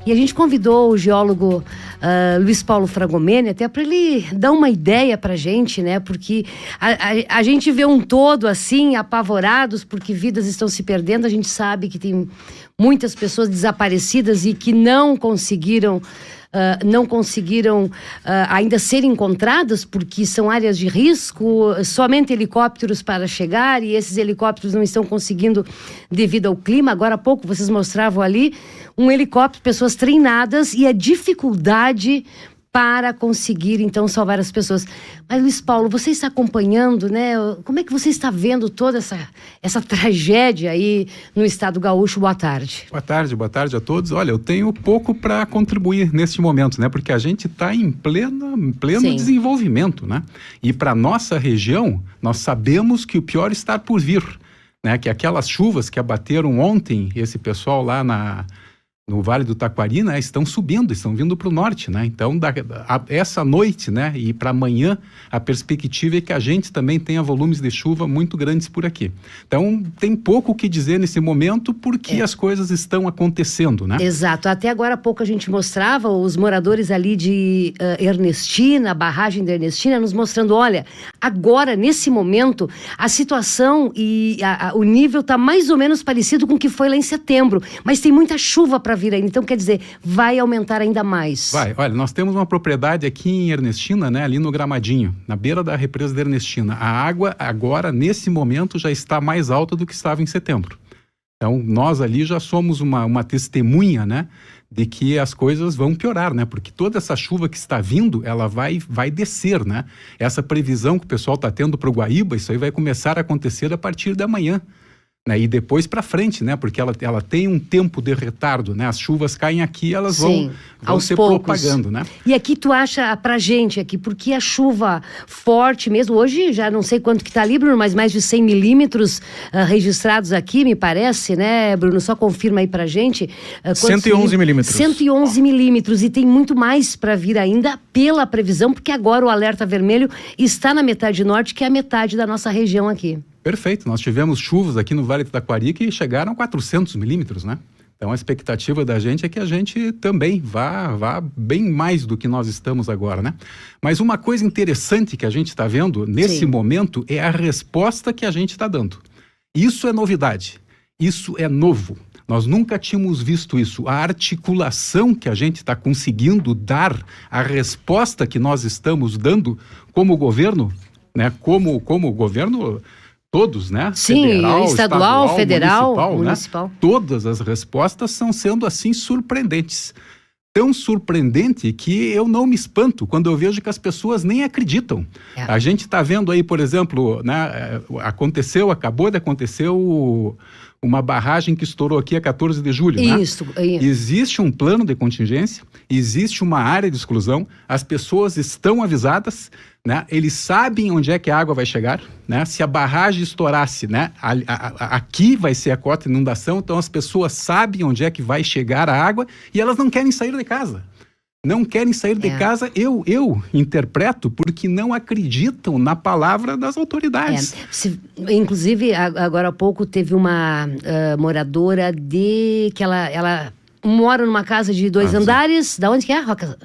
E a gente convidou o geólogo Luiz Paulo Fragomeni até para ele dar uma ideia para a gente, né? Porque a gente vê um todo assim, apavorados, porque vidas estão se perdendo. A gente sabe que tem muitas pessoas desaparecidas e que não conseguiram ainda ser encontradas, porque são áreas de risco, somente helicópteros para chegar, e esses helicópteros não estão conseguindo devido ao clima. Agora há pouco vocês mostravam ali um helicóptero, pessoas treinadas, e a dificuldade para conseguir, então, salvar as pessoas. Mas, Luiz Paulo, você está acompanhando, né? Como é que você está vendo toda essa tragédia aí no estado gaúcho? Boa tarde. Boa tarde a todos. Olha, eu tenho pouco para contribuir neste momento, né? Porque a gente está em pleno desenvolvimento, né? E para nossa região, nós sabemos que o pior está por vir, né? Que aquelas chuvas que abateram ontem, esse pessoal lá no Vale do Taquari, né, estão vindo para o norte, né? Então, essa noite, né, e para amanhã, a perspectiva é que a gente também tenha volumes de chuva muito grandes por aqui. Então, tem pouco o que dizer nesse momento, porque as coisas estão acontecendo, né? Exato. Até agora há pouco a gente mostrava os moradores ali de Ernestina, a barragem de Ernestina, nos mostrando, olha, agora, nesse momento, a situação e o nível está mais ou menos parecido com o que foi lá em setembro, mas tem muita chuva para vir ainda. Então, quer dizer, vai aumentar ainda mais. Vai. Olha, nós temos uma propriedade aqui em Ernestina, né, ali no Gramadinho, na beira da represa de Ernestina. A água, agora, nesse momento, já está mais alta do que estava em setembro. Então, nós ali já somos uma testemunha, né, de que as coisas vão piorar, né, porque toda essa chuva que está vindo, ela vai descer, né. Essa previsão que o pessoal está tendo para o Guaíba, isso aí vai começar a acontecer a partir da manhã. Né, e depois para frente, né? Porque ela tem um tempo de retardo, né? As chuvas caem aqui, elas vão se propagando, né? E aqui tu acha, pra gente aqui, porque a chuva forte mesmo, hoje já não sei quanto que tá ali, Bruno, mas mais de 100 milímetros registrados aqui, me parece, né, Bruno? Só confirma aí pra gente. 111 milímetros. 111 milímetros, e tem muito mais para vir ainda pela previsão, porque agora o alerta vermelho está na metade norte, que é a metade da nossa região aqui. Perfeito, nós tivemos chuvas aqui no Vale do Taquari que chegaram a 400 milímetros, né? Então a expectativa da gente é que a gente também vá bem mais do que nós estamos agora, né? Mas uma coisa interessante que a gente está vendo nesse momento é a resposta que a gente está dando. Isso é novidade, isso é novo. Nós nunca tínhamos visto isso. A articulação que a gente está conseguindo dar, a resposta que nós estamos dando como governo, né? Como governo... Todos, né? Sim, federal, estadual, federal, municipal. Né? Todas as respostas estão sendo assim surpreendentes. Tão surpreendente que eu não me espanto quando eu vejo que as pessoas nem acreditam. A gente está vendo aí, por exemplo, né, acabou de acontecer uma barragem que estourou aqui a 14 de julho. Isso. Né? Existe um plano de contingência, existe uma área de exclusão, as pessoas estão avisadas, né? Eles sabem onde é que a água vai chegar, né? Se a barragem estourasse, né? Aqui vai ser a cota de inundação, então as pessoas sabem onde é que vai chegar a água e elas não querem sair de casa. Não querem sair de casa, eu interpreto, porque não acreditam na palavra das autoridades. Inclusive, agora há pouco teve uma moradora que ela mora numa casa de 2 andares. Sim. Da onde que é, Roca?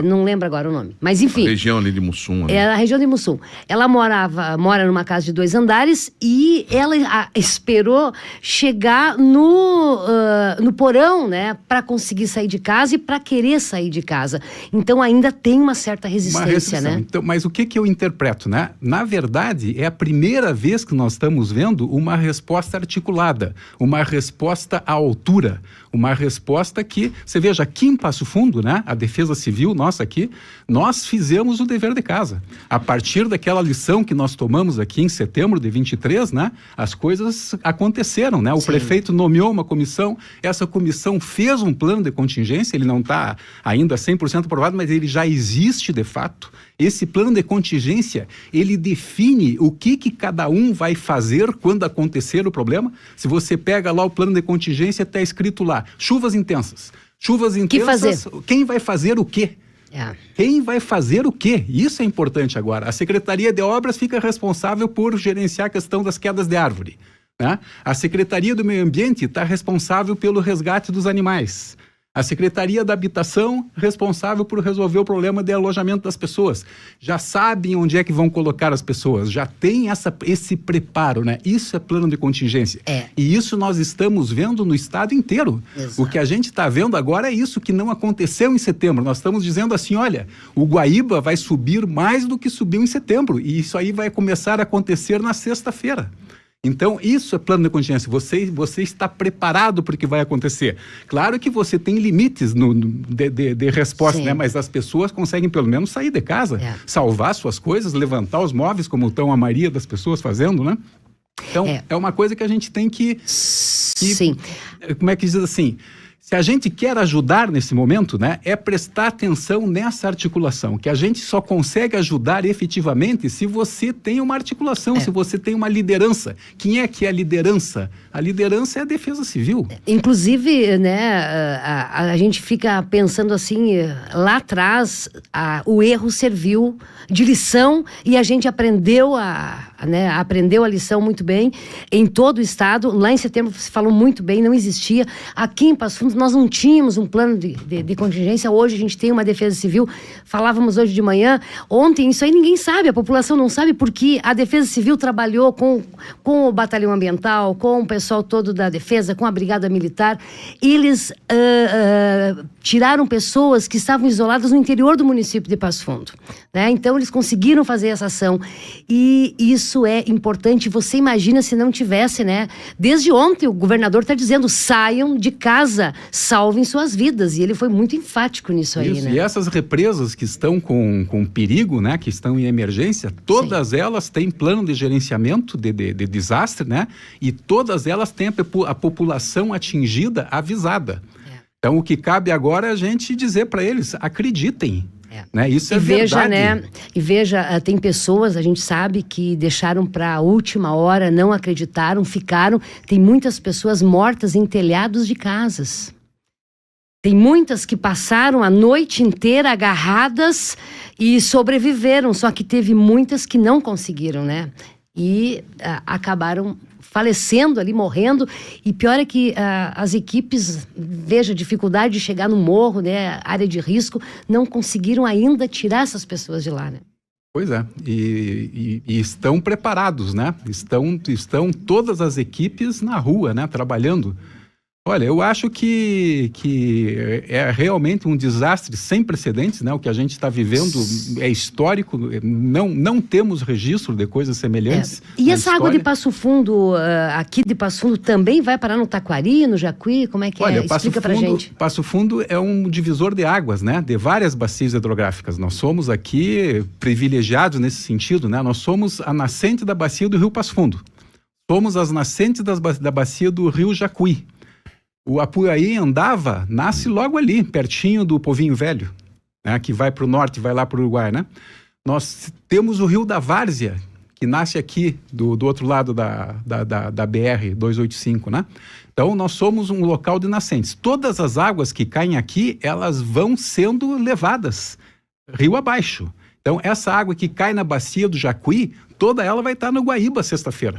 Não lembro agora o nome. Mas enfim. A região ali de Mussum. Né? É a região de Mussum. Ela mora numa casa de 2 andares e ela esperou chegar no porão, né? Para conseguir sair de casa e para querer sair de casa. Então ainda tem uma certa resistência, né? Então, mas o que eu interpreto, né? Na verdade, é a primeira vez que nós estamos vendo uma resposta articulada, uma resposta à altura, uma resposta que, você veja, aqui em Passo Fundo, né? A Defesa Civil nossa aqui, nós fizemos o dever de casa. A partir daquela lição que nós tomamos aqui em setembro de 23, né? As coisas aconteceram, né? O prefeito nomeou uma comissão, essa comissão fez um plano de contingência, ele não está ainda 100% aprovado, mas ele já existe de fato. Esse plano de contingência, ele define o que cada um vai fazer quando acontecer o problema. Se você pega lá o plano de contingência, está escrito lá, chuvas intensas. Chuvas intensas, quem vai fazer o quê? Quem vai fazer o quê? Isso é importante agora. A Secretaria de Obras fica responsável por gerenciar a questão das quedas de árvore, né? A Secretaria do Meio Ambiente está responsável pelo resgate dos animais. A Secretaria da Habitação, responsável por resolver o problema de alojamento das pessoas. Já sabem onde é que vão colocar as pessoas, já tem esse preparo, né? Isso é plano de contingência. E isso nós estamos vendo no estado inteiro. Exato. O que a gente está vendo agora é isso que não aconteceu em setembro. Nós estamos dizendo assim, olha, o Guaíba vai subir mais do que subiu em setembro. E isso aí vai começar a acontecer na sexta-feira. Então, isso é plano de contingência. Você está preparado para o que vai acontecer. Claro que você tem limites de resposta, né? Mas as pessoas conseguem pelo menos sair de casa, salvar suas coisas, levantar os móveis, como estão a maioria das pessoas fazendo, né? Então, é uma coisa que a gente tem que... Sim. Como é que diz assim? Se a gente quer ajudar nesse momento, né, é prestar atenção nessa articulação, que a gente só consegue ajudar efetivamente se você tem uma articulação, se você tem uma liderança. Quem é que é a liderança? A liderança é a Defesa Civil. Inclusive, né, a gente fica pensando assim, lá atrás, o erro serviu de lição e a gente aprendeu a lição muito bem em todo o estado. Lá em setembro se falou muito bem, não existia. Aqui em Passo Fundo nós não tínhamos um plano de contingência. Hoje a gente tem uma Defesa Civil. Falávamos hoje de manhã. Ontem, isso aí ninguém sabe, a população não sabe, porque a Defesa Civil trabalhou com o Batalhão Ambiental, com o pessoal todo da Defesa, com a Brigada Militar. Eles tiraram pessoas que estavam isoladas no interior do município de Passo Fundo, né? Então eles conseguiram fazer essa ação e isso é importante. Você imagina se não tivesse, né? Desde ontem o governador está dizendo, saiam de casa, salvem suas vidas, e ele foi muito enfático nisso aí, né? E essas represas que estão com perigo, né? Que estão em emergência, todas elas têm plano de gerenciamento de desastre, né? E todas elas têm a população atingida avisada. Então o que cabe agora é a gente dizer para eles, acreditem. Né? Isso é veja, verdade. Né? E veja, tem pessoas, a gente sabe, que deixaram para a última hora, não acreditaram, ficaram. Tem muitas pessoas mortas em telhados de casas. Tem muitas que passaram a noite inteira agarradas e sobreviveram, só que teve muitas que não conseguiram, né? E acabaram falecendo ali, morrendo, e pior é que as equipes, veja, dificuldade de chegar no morro, né, área de risco, não conseguiram ainda tirar essas pessoas de lá, né? Pois é, e estão preparados, né? Estão todas as equipes na rua, né, trabalhando. Olha, eu acho que é realmente um desastre sem precedentes, né? O que a gente está vivendo é histórico, não temos registro de coisas semelhantes. E essa água de Passo Fundo, aqui de Passo Fundo, também vai parar no Taquari, no Jacuí? Como é que Olha, é? Explica pra gente. Passo Fundo é um divisor de águas, né? De várias bacias hidrográficas. Nós somos aqui privilegiados nesse sentido, né? Nós somos a nascente da bacia do Rio Passo Fundo. Somos as nascentes da bacia do Rio Jacuí. O Apuaí nasce logo ali, pertinho do Povinho Velho, né, que vai para o norte, vai lá para o Uruguai, né? Nós temos o Rio da Várzea, que nasce aqui do outro lado da BR-285, né? Então, nós somos um local de nascentes. Todas as águas que caem aqui, elas vão sendo levadas rio abaixo. Então, essa água que cai na bacia do Jacuí, toda ela vai estar no Guaíba sexta-feira.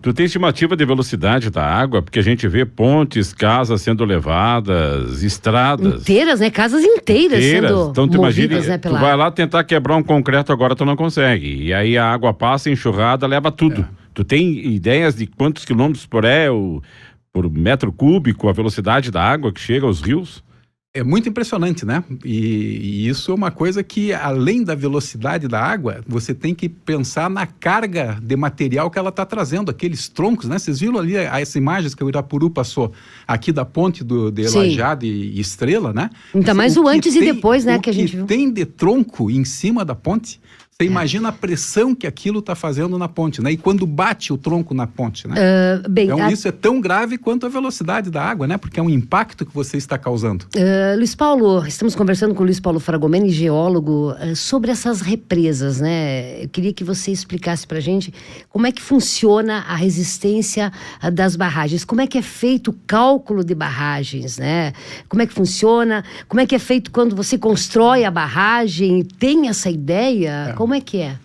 Tu tem estimativa de velocidade da água? Porque a gente vê pontes, casas sendo levadas, estradas. Inteiras, né? Casas inteiras sendo então, tu imagina, né, tu vai lá tentar quebrar um concreto, agora tu não consegue. E aí a água passa, enxurrada, leva tudo. Tu tem ideias de quantos quilômetros por metro cúbico a velocidade da água que chega aos rios? É muito impressionante, né? E isso é uma coisa que, além da velocidade da água, você tem que pensar na carga de material que ela está trazendo, aqueles troncos, né? Vocês viram ali as imagens que o Irapuru passou aqui da ponte de Lajeado e Estrela, né? Ainda mais o antes e depois, né? Que a gente viu. Tem de tronco em cima da ponte. Você imagina a pressão que aquilo está fazendo na ponte, né? E quando bate o tronco na ponte, né? Então isso é tão grave quanto a velocidade da água, né? Porque é um impacto que você está causando. Luiz Paulo, estamos conversando com o Luiz Paulo Fragomeni, geólogo, sobre essas represas, né? Eu queria que você explicasse pra gente como é que funciona a resistência das barragens, como é que é feito o cálculo de barragens, né? Como é que funciona, como é que é feito quando você constrói a barragem, tem essa ideia? Como é que é?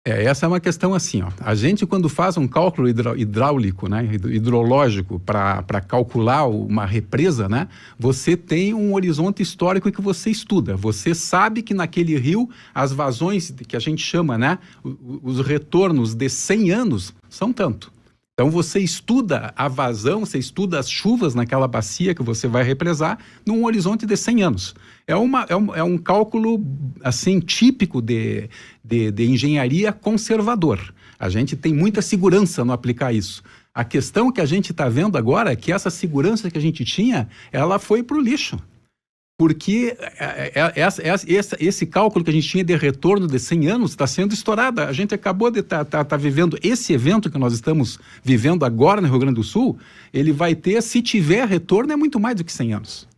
Essa é uma questão assim, ó. A gente, quando faz um cálculo hidráulico, né, hidrológico, para calcular uma represa, né, você tem um horizonte histórico que você estuda. Você sabe que naquele rio, as vazões que a gente chama, né, os retornos de 100 anos são tanto. Então você estuda a vazão, você estuda as chuvas naquela bacia que você vai represar num horizonte de 100 anos. É um cálculo assim típico de engenharia conservador. A gente tem muita segurança no aplicar isso. A questão que a gente está vendo agora é que essa segurança que a gente tinha, ela foi para o lixo. Porque esse cálculo que a gente tinha de retorno de 100 anos está sendo estourado. A gente acabou de estar vivendo esse evento que nós estamos vivendo agora no Rio Grande do Sul, ele vai ter, se tiver retorno, é muito mais do que 100 anos.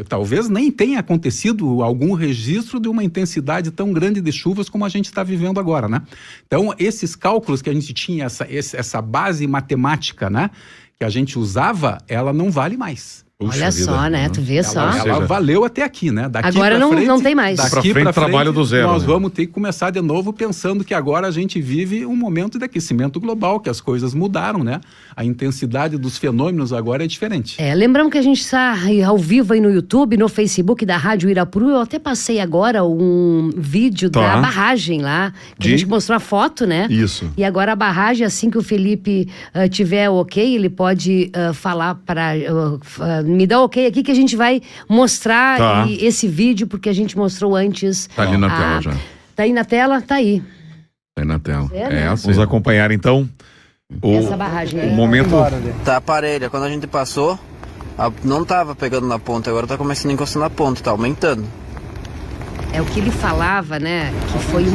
Talvez nem tenha acontecido algum registro de uma intensidade tão grande de chuvas como a gente está vivendo agora, né? Então, esses cálculos que a gente tinha, essa base matemática, né, que a gente usava, ela não vale mais. Olha só, né? Tu vê só. Ela valeu até aqui, né? Daqui agora não tem mais. Daqui pra frente, trabalho do zero. Nós vamos ter que começar de novo pensando que agora a gente vive um momento de aquecimento global, que as coisas mudaram, né? A intensidade dos fenômenos agora é diferente. Lembramos que a gente está ao vivo aí no YouTube, no Facebook da Rádio Irapuru. Eu até passei agora um vídeo da barragem lá, que a gente mostrou a foto, né? Isso. E agora a barragem, assim que o Felipe tiver ok, ele pode falar para... me dá ok aqui que a gente vai mostrar esse vídeo, porque a gente mostrou antes. Tá ali na tela já. Tá aí na tela? Tá aí. Tá aí na tela. Assim. Vamos acompanhar então essa barragem. O momento... Tá parelha. Quando a gente passou, não tava pegando na ponta, agora tá começando a encostar na ponta, tá aumentando. É o que ele falava, né? Que foi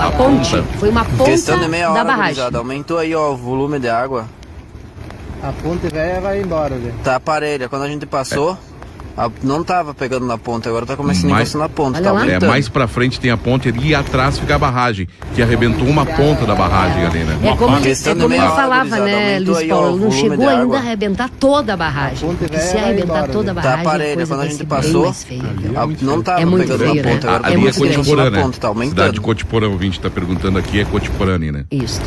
a ponte. Foi uma ponta Questão de meia hora, da barragem. gurizada. Aumentou aí, ó, o volume de água. A ponte velha vai embora, né? Tá parelha. Quando a gente passou, não tava pegando na ponta, agora tá começando a encostar na ponta, tá aumentando. Mais pra frente tem a ponte e atrás fica a barragem, que arrebentou uma ponta da barragem ali, né? É como ele falava, né, aumentou Luiz aí, Paulo? ó, Não volume chegou de ainda água. a arrebentar toda a barragem. Porque se arrebentar toda a barragem, Tá parelha. coisa Quando a vai gente ser passou, bem mais feia, viu? não tava É muito pegando feio, na né? ponta, agora É tá muito começando a encostar Cotiporã, na né? ponta, tá aumentando. Cidade de Cotiporã, o ouvinte tá perguntando aqui, é Cotiporã, né? Isso.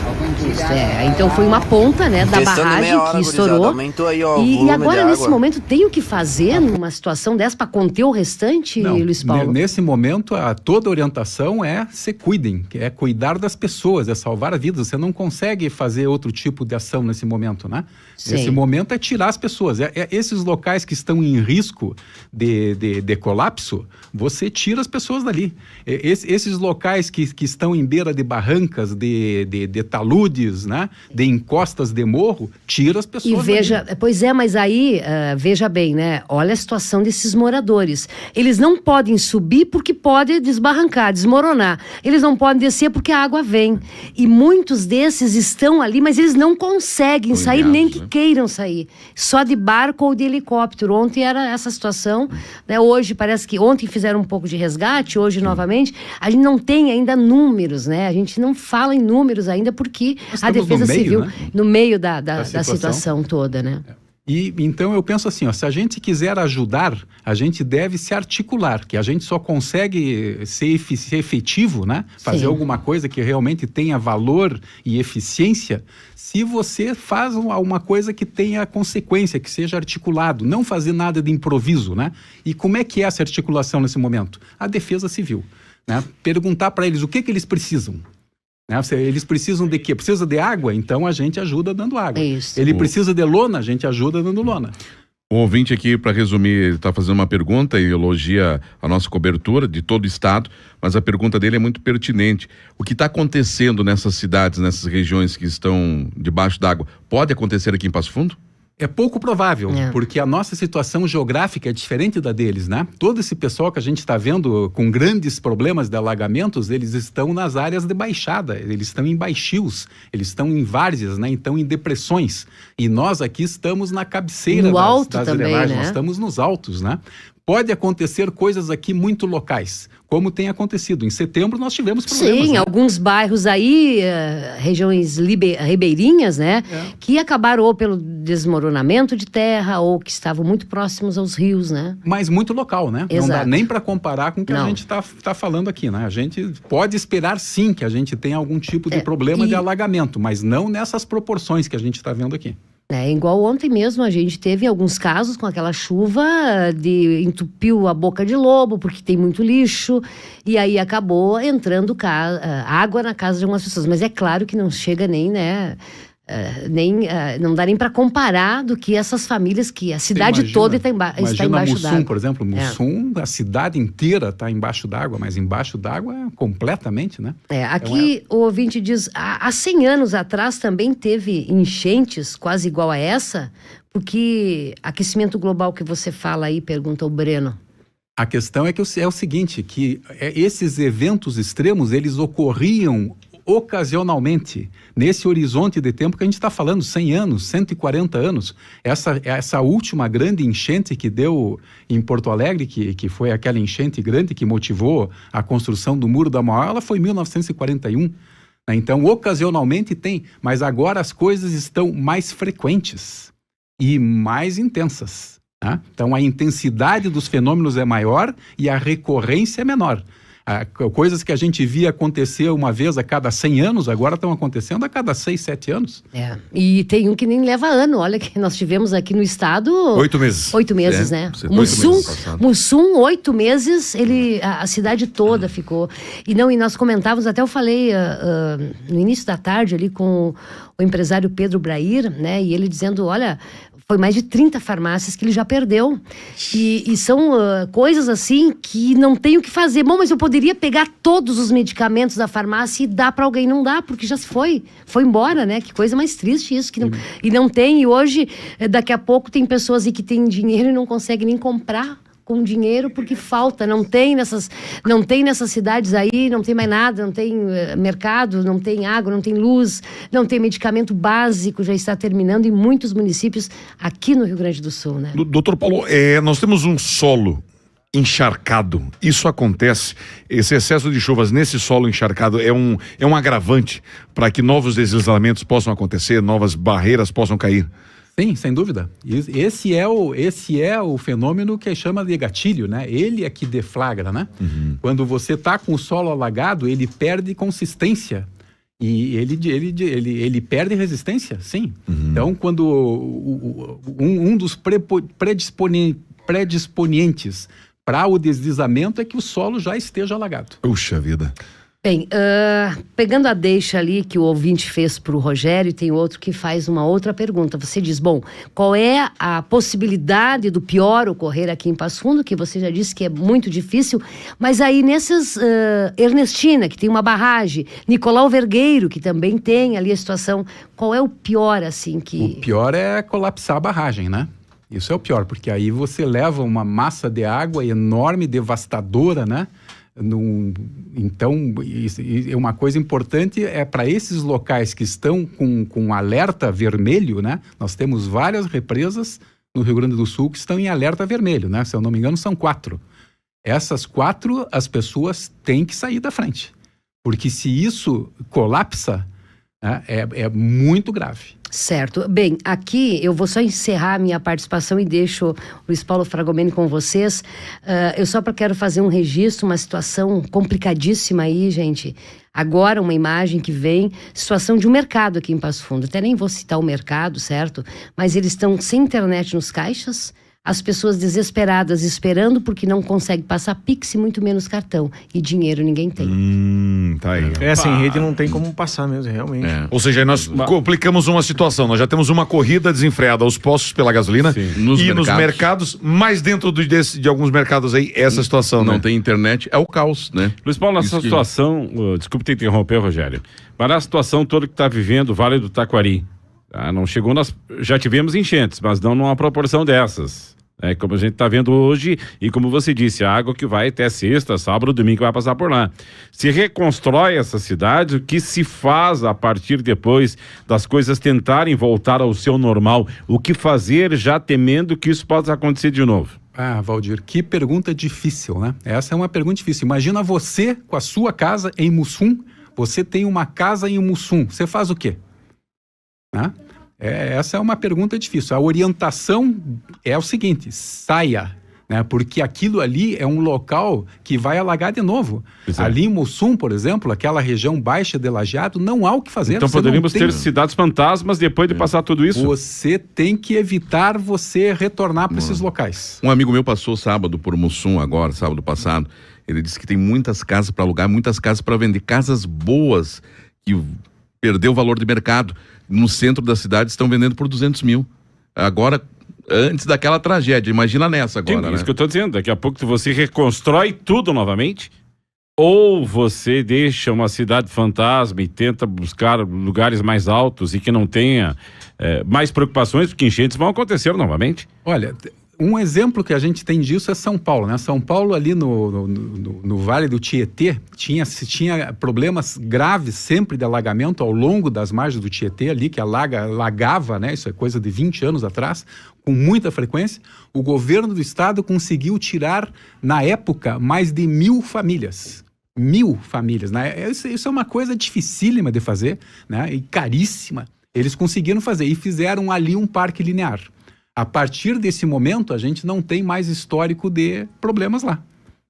Então foi uma ponta, né, da Questão de barragem meia hora, que gurizada. estourou. Aumentou aí, ó, o E volume agora, de nesse água. momento, tem o que fazer numa situação dessa para conter o restante, Não, Luiz Paulo? nesse momento, toda orientação é se cuidem, é cuidar das pessoas, é salvar vidas. Você não consegue fazer outro tipo de ação nesse momento, né? Sim. Nesse momento é tirar as pessoas. Esses locais que estão em risco de colapso, você tira as pessoas dali. Esses locais que estão em beira de barrancas, de taludes, né? De encostas de morro, tira as pessoas dali. Pois é, mas aí, veja bem, né? Olha a situação desses moradores. Eles não podem subir porque pode desbarrancar, desmoronar. Eles não podem descer porque a água vem. E muitos desses estão ali, mas eles não conseguem sair, nem que queiram sair. Só de barco ou de helicóptero. Ontem era essa situação, né? Hoje parece que ontem fizeram um pouco de resgate, hoje novamente. A gente não tem ainda números, né? A gente não fala em números ainda porque a Defesa Civil, né? no meio da situação toda, né? E então eu penso assim, ó, se a gente quiser ajudar, a gente deve se articular, que a gente só consegue ser efetivo, né? Fazer alguma coisa que realmente tenha valor e eficiência, se você faz uma coisa que tenha consequência, que seja articulado, não fazer nada de improviso, né? E como é que é essa articulação nesse momento? A Defesa Civil, né? Perguntar para eles o que eles precisam. Eles precisam de quê? Precisa de água? Então a gente ajuda dando água. Isso. Ele precisa de lona? A gente ajuda dando lona. O ouvinte aqui, para resumir, ele está fazendo uma pergunta e elogia a nossa cobertura de todo o estado, mas a pergunta dele é muito pertinente. O que está acontecendo nessas cidades, nessas regiões que estão debaixo d'água, pode acontecer aqui em Passo Fundo? É pouco provável, porque a nossa situação geográfica é diferente da deles, né? Todo esse pessoal que a gente está vendo com grandes problemas de alagamentos, eles estão nas áreas de baixada, eles estão em baixios, eles estão em várzeas, né? Então em depressões. E nós aqui estamos na cabeceira no alto das também, drenagens, né? nós estamos nos altos, né? Pode acontecer coisas aqui muito locais, como tem acontecido. Em setembro nós tivemos problemas. Sim, né? alguns bairros aí, regiões ribeirinhas, né? Que acabaram ou pelo desmoronamento de terra ou que estavam muito próximos aos rios, né? Mas muito local, né? Não dá Exato. nem para comparar com o que Não. a gente está falando aqui, né? A gente pode esperar sim que a gente tenha algum tipo de problema de alagamento, mas não nessas proporções que a gente está vendo aqui. É igual ontem mesmo, a gente teve alguns casos com aquela chuva entupiu a boca de lobo, porque tem muito lixo, e aí acabou entrando água na casa de algumas pessoas. Mas é claro que não chega nem, né? Não dá nem para comparar do que essas famílias, que a cidade toda está embaixo Mussum, d'água. por exemplo, Mussum, a cidade inteira está embaixo d'água, mas embaixo d'água completamente, né? Aqui o ouvinte diz, há 100 anos atrás também teve enchentes quase igual a essa, porque aquecimento global que você fala aí, pergunta o Breno. A questão é que é o seguinte, que esses eventos extremos, eles ocorriam ocasionalmente, nesse horizonte de tempo que a gente está falando, 100 anos, 140 anos. Essa última grande enchente que deu em Porto Alegre, que foi aquela enchente grande que motivou a construção do Muro da Mauá, ela foi em 1941. Então, ocasionalmente tem, mas agora as coisas estão mais frequentes e mais intensas. Né? Então, a intensidade dos fenômenos é maior e a recorrência é menor. Coisas que a gente via acontecer uma vez a cada 100 anos, agora estão acontecendo a cada 6, 7 anos. E tem um que nem leva ano. Olha que nós tivemos aqui no estado... 8 meses. 8 meses, né? Mussum, 8 meses, a cidade toda ficou. E nós comentávamos, até eu falei no início da tarde ali com o empresário Pedro Brair, né? E ele dizendo, olha... Foi mais de 30 farmácias que ele já perdeu. E são coisas assim que não tem o que fazer. Bom, mas eu poderia pegar todos os medicamentos da farmácia e dar para alguém. Não dá, porque já se foi. Foi embora, né? Que coisa mais triste isso. E não tem. E hoje, daqui a pouco, tem pessoas aí que têm dinheiro e não conseguem nem comprar com dinheiro porque falta, não tem nessas cidades aí, não tem mais nada, não tem mercado, não tem água, não tem luz, não tem medicamento básico, já está terminando em muitos municípios aqui no Rio Grande do Sul, né? Doutor Paulo, nós temos um solo encharcado, isso acontece, esse excesso de chuvas nesse solo encharcado é um agravante para que novos deslizamentos possam acontecer, novas barreiras possam cair? Sim, sem dúvida. Esse é o fenômeno que chama de gatilho, né? Ele é que deflagra, né? Quando você está com o solo alagado, ele perde consistência e ele perde resistência, sim. Então, quando um dos predisponentes para o deslizamento é que o solo já esteja alagado. Puxa vida. Bem, pegando a deixa ali que o ouvinte fez para o Rogério, tem outro que faz uma outra pergunta. Você diz, bom, qual é a possibilidade do pior ocorrer aqui em Passo Fundo, que você já disse que é muito difícil, mas aí nessas, Ernestina, que tem uma barragem, Nicolau Vergueiro, que também tem ali a situação, qual é o pior, assim, que... O pior é colapsar a barragem, né? Isso é o pior, porque aí você leva uma massa de água enorme, devastadora, né? Então, uma coisa importante é para esses locais que estão com alerta vermelho, né? Nós temos várias represas no Rio Grande do Sul que estão em alerta vermelho, né? Se eu não me engano, são 4. Essas 4, as pessoas têm que sair da frente. Porque se isso colapsa, né, é muito grave. Certo. Bem, aqui eu vou só encerrar a minha participação e deixo o Luiz Paulo Fragomeni com vocês. Eu só quero fazer um registro, uma situação complicadíssima aí, gente. Agora uma imagem que vem, situação de um mercado aqui em Passo Fundo. Até nem vou citar o mercado, certo? Mas eles estão sem internet nos caixas, as pessoas desesperadas esperando porque não conseguem passar Pix e muito menos cartão. E dinheiro ninguém tem. Tá aí. Sem rede não tem como passar mesmo, realmente. Ou seja, nós complicamos uma situação. Nós já temos uma corrida desenfreada aos postos pela gasolina nos mercados, mas dentro de alguns mercados aí, essa situação, não né? tem internet, é o caos, né? Luiz Paulo, essa situação, desculpe te interromper, Rogério, mas a situação toda que está vivendo o Vale do Taquari, tá? Não chegou já tivemos enchentes, mas não numa proporção dessas. Como a gente está vendo hoje, e como você disse, a água que vai até sexta, sábado, domingo vai passar por lá. Se reconstrói essa cidade, o que se faz a partir depois das coisas tentarem voltar ao seu normal? O que fazer já temendo que isso possa acontecer de novo? Ah, Valdir, que pergunta difícil, né? Essa é uma pergunta difícil. Imagina você com a sua casa em Mussum, você tem uma casa em Mussum, você faz o quê? Né? Essa é uma pergunta difícil. A orientação é o seguinte, saia, né? Porque aquilo ali é um local que vai alagar de novo. Ali em Mussum, por exemplo, aquela região baixa de Lajeado, não há o que fazer. Então poderíamos ter cidades fantasmas depois de passar tudo isso? Você tem que evitar você retornar para esses locais. Um amigo meu passou sábado por Mussum agora, sábado passado. Ele disse que tem muitas casas para alugar, muitas casas para vender. Casas boas que perdeu o valor de mercado. No centro da cidade estão vendendo por 200 mil. Agora, antes daquela tragédia, imagina nessa agora, Sim, né? Isso que eu estou dizendo, daqui a pouco você reconstrói tudo novamente, ou você deixa uma cidade fantasma e tenta buscar lugares mais altos e que não tenha mais preocupações, porque enchentes vão acontecer novamente. Olha, um exemplo que a gente tem disso é São Paulo, né? São Paulo ali no Vale do Tietê tinha problemas graves sempre de alagamento ao longo das margens do Tietê ali, que alagava, né? Isso é coisa de 20 anos atrás, com muita frequência. O governo do estado conseguiu tirar, na época, mais de 1.000 famílias. 1.000 famílias, né? Isso é uma coisa dificílima de fazer, né? E caríssima. Eles conseguiram fazer e fizeram ali um parque linear. A partir desse momento, a gente não tem mais histórico de problemas lá,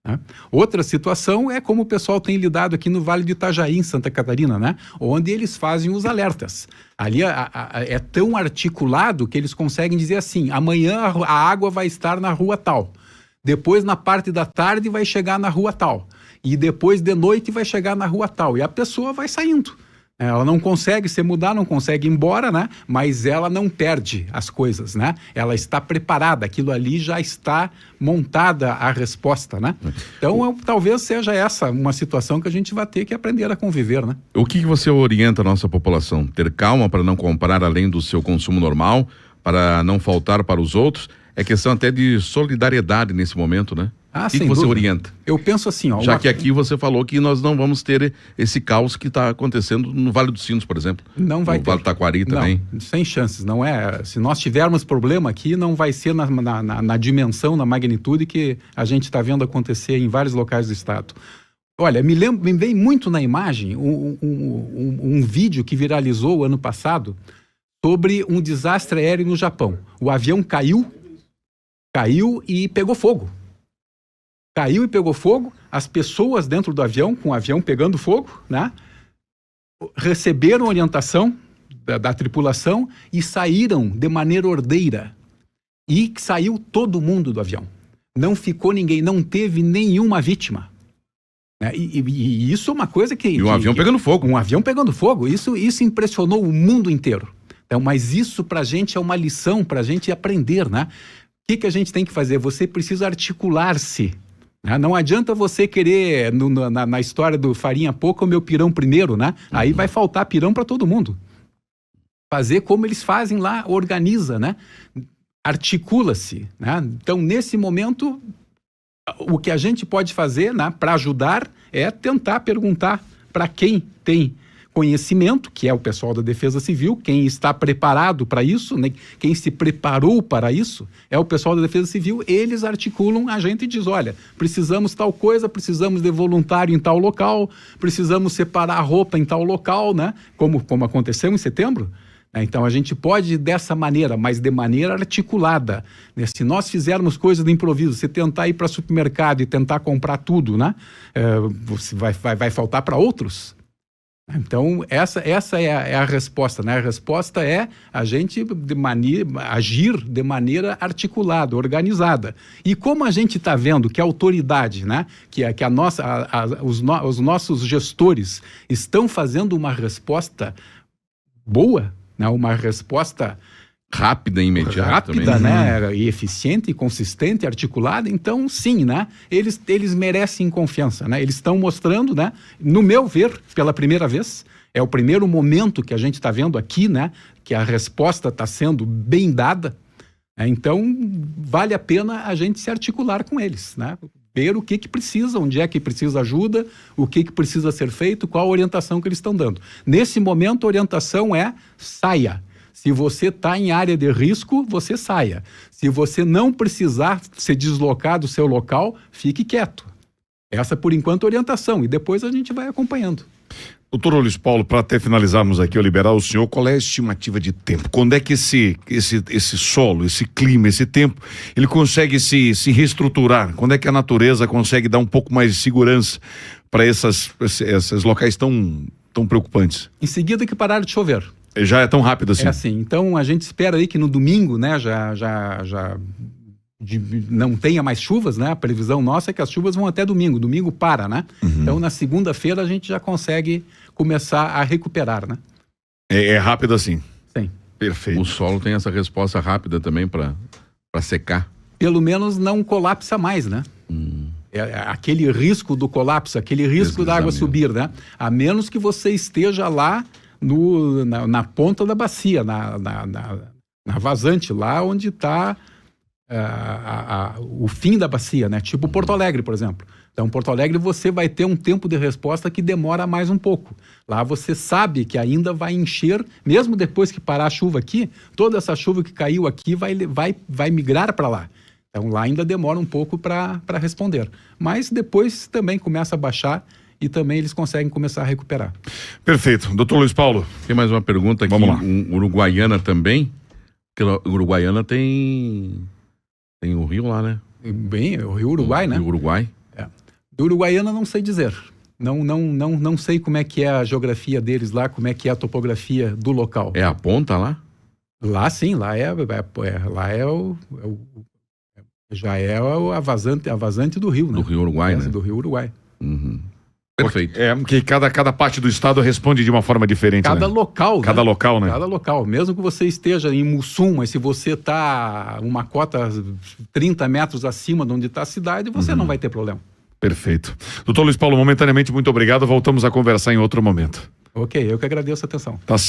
né? Outra situação é como o pessoal tem lidado aqui no Vale do Itajaí, em Santa Catarina, né? Onde eles fazem os alertas. Ali é tão articulado que eles conseguem dizer assim, amanhã a água vai estar na rua tal, depois na parte da tarde vai chegar na rua tal, e depois de noite vai chegar na rua tal, e a pessoa vai saindo. Ela não consegue se mudar, não consegue ir embora, né? Mas ela não perde as coisas, né? Ela está preparada, aquilo ali já está montada a resposta, né? Então, talvez seja essa uma situação que a gente vai ter que aprender a conviver, né? O que você orienta a nossa população? Ter calma para não comprar além do seu consumo normal, para não faltar para os outros? É questão até de solidariedade nesse momento, né? O que você orienta? Eu penso assim, ó. Já que aqui você falou que nós não vamos ter esse caos que está acontecendo no Vale dos Sinos, por exemplo. Não vai ter. No Vale do Taquari também. Não, sem chances. Não é. Se nós tivermos problema aqui, não vai ser na dimensão, na magnitude que a gente está vendo acontecer em vários locais do estado. Olha, me vem muito na imagem um vídeo que viralizou ano passado sobre um desastre aéreo no Japão. O avião caiu e pegou fogo. Caiu e pegou fogo, as pessoas dentro do avião, com o avião pegando fogo, né? Receberam orientação da tripulação e saíram de maneira ordeira. E saiu todo mundo do avião. Não ficou ninguém, não teve nenhuma vítima. Né? E isso é uma coisa que... E um avião pegando fogo. Um avião pegando fogo, isso impressionou o mundo inteiro. Então, mas isso pra gente é uma lição, pra gente aprender, né? O que a gente tem que fazer? Você precisa articular-se. Não adianta você querer, na história do farinha pouca, o meu pirão primeiro, né? Aí vai faltar pirão para todo mundo. Fazer como eles fazem lá, organiza, né? Articula-se, né? Então, nesse momento, o que a gente pode fazer, né, para ajudar é tentar perguntar para quem tem conhecimento, que é o pessoal da Defesa Civil, quem está preparado para isso, né? Quem se preparou para isso, é o pessoal da Defesa Civil. Eles articulam a gente e diz, olha, precisamos tal coisa, precisamos de voluntário em tal local, precisamos separar a roupa em tal local, né? Como aconteceu em setembro. Então a gente pode dessa maneira, mas de maneira articulada, né? Se nós fizermos coisas de improviso, se tentar ir para o supermercado e tentar comprar tudo, né? Vai faltar para outros. Então, essa é a resposta, né? A resposta é a gente agir de maneira articulada, organizada. E como a gente está vendo que a autoridade, né? Que os nossos gestores estão fazendo uma resposta boa, né? Uma resposta rápida e imediata. Rápida, né? E eficiente, consistente, articulada. Então, sim, né? Eles merecem confiança, né? Eles estão mostrando, né? No meu ver, pela primeira vez, é o primeiro momento que a gente está vendo aqui, né? Que a resposta está sendo bem dada. Então, vale a pena a gente se articular com eles, né? Ver o que precisa, onde é que precisa ajuda, o que precisa ser feito, qual a orientação que eles estão dando. Nesse momento, a orientação é saia. Se você está em área de risco, você saia. Se você não precisar se deslocar do seu local, fique quieto. Essa, por enquanto, é a orientação. E depois a gente vai acompanhando. Doutor Luiz Paulo, para até finalizarmos aqui, eu liberar o senhor, qual é a estimativa de tempo? Quando é que esse solo, esse clima, esse tempo, ele consegue se reestruturar? Quando é que a natureza consegue dar um pouco mais de segurança para esses locais tão preocupantes? Em seguida que parar de chover. Já é tão rápido assim? É assim. Então, a gente espera aí que no domingo, né, não tenha mais chuvas, né? A previsão nossa é que as chuvas vão até domingo. Domingo para, né? Então, na segunda-feira, a gente já consegue começar a recuperar, né? É rápido assim? Sim. Perfeito. O solo tem essa resposta rápida também para secar. Pelo menos não colapsa mais, né? Aquele risco do colapso, aquele risco da água subir, né? A menos que você esteja lá na ponta da bacia, na vazante, lá onde está o fim da bacia, né? Tipo Porto Alegre, por exemplo. Então, Porto Alegre você vai ter um tempo de resposta que demora mais um pouco. Lá você sabe que ainda vai encher, mesmo depois que parar a chuva aqui, toda essa chuva que caiu aqui vai migrar para lá. Então, lá ainda demora um pouco para responder. Mas depois também começa a baixar e também eles conseguem começar a recuperar. Perfeito. Doutor Luiz Paulo. Tem mais uma pergunta aqui. Vamos lá. Uruguaiana também. Porque Uruguaiana tem o rio lá, né? Bem, o Rio Uruguai, né? O Uruguai. Do Uruguaiana não sei dizer. Não sei como é que é a geografia deles lá, como é que é a topografia do local. É a ponta lá? Lá sim, lá é a vazante do rio, né? Do Rio Uruguai, né? Do Rio Uruguai. Uhum. Perfeito. Porque cada parte do estado responde de uma forma diferente. Cada né? local, Cada né? local, né? Cada local. Mesmo que você esteja em Mussum, mas se você está uma cota 30 metros acima de onde está a cidade, você não vai ter problema. Perfeito. Doutor Luiz Paulo, momentaneamente, muito obrigado. Voltamos a conversar em outro momento. Ok, eu que agradeço a atenção. Tá